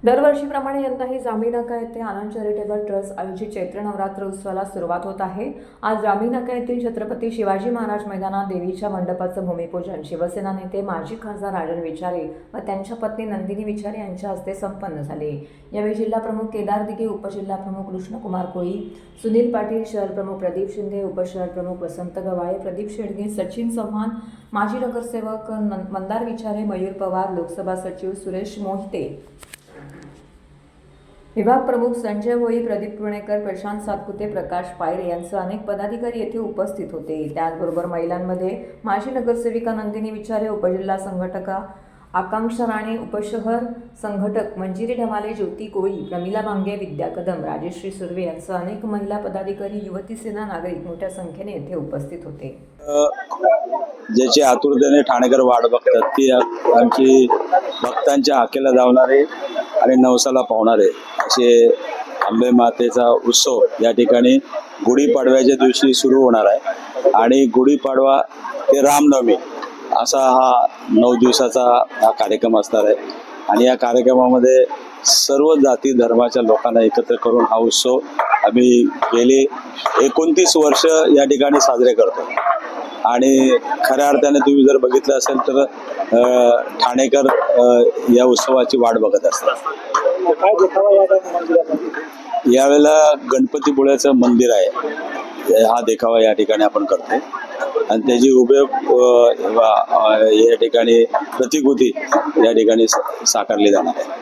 दरवर्षीप्रमाणे यंदाही जांभी नाका येथे आनंद चॅरिटेबल ट्रस्ट आयोजित चैत्र नवरात्र उत्सवाला सुरुवात होत आहे। आज जांभी नाका येथील छत्रपती शिवाजी महाराज मैदानात देवीच्या मंडपाचं भूमिपूजन शिवसेना नेते माजी खासदार राजन विचारे व त्यांच्या पत्नी नंदिनी विचारे यांच्या हस्ते संपन्न झाले। यावेळी जिल्हा प्रमुख केदार दिघे, उपजिल्हा प्रमुख कृष्णकुमार कोळी, सुनील पाटील, शहर प्रमुख प्रदीप शिंदे, उपशहर प्रमुख वसंत गवाळे, प्रदीप शेडगे, सचिन चव्हाण, माजी नगरसेवक मंदार विचारे, मयूर पवार, लोकसभा सचिव सुरेश मोहिते, विभाग प्रमुख संजय भोई, प्रदीप पुणेकर, प्रशांत सातपुते, प्रकाश पायरे यांसह अनेक पदाधिकारी येथे उपस्थित होते। त्याचबरोबर महिलांमध्ये माजी नगरसेविका नंदिनी विचारे, उपजिल्हा संघटका आकांक्षा राणे, उपशहर संघटक मंजिरी ढमाले, ज्योती कोळी, प्रमिला भांगे, विद्या कदम, राजेश्री सुर्वे यांसह अनेक महिला पदाधिकारी, युवती सेना नागरिक मोठ्या संख्येने येथे उपस्थित होते। ज्याची आतुरतेने ठाणेकर वाट बघतात ती आमची भक्तांच्या हाकेला धावणारे आणि नवसाला पावणारे असे अंबे मातेचा उत्सव या ठिकाणी गुढीपाडव्याच्या दिवशी सुरू होणार आहे आणि गुढीपाडवा ते रामनवमी असा हा 9 दिवसाचा हा कार्यक्रम असणार आहे आणि या कार्यक्रमामध्ये सर्व जाती धर्माच्या लोकांना एकत्र करून हा उत्सव आम्ही गेली 29 वर्ष या ठिकाणी साजरे करतो आणि खऱ्या अर्थाने तुम्ही जर बघितलं असेल तर ठाणेकर या उत्सवाची वाट बघत असतात। यावेळेला गणपतीपुळ्याचं मंदिर आहे, हा देखावा या ठिकाणी आपण करतोय आणि त्याची उपयोग या ठिकाणी प्रतिकृती या ठिकाणी साकारली जाणार आहे।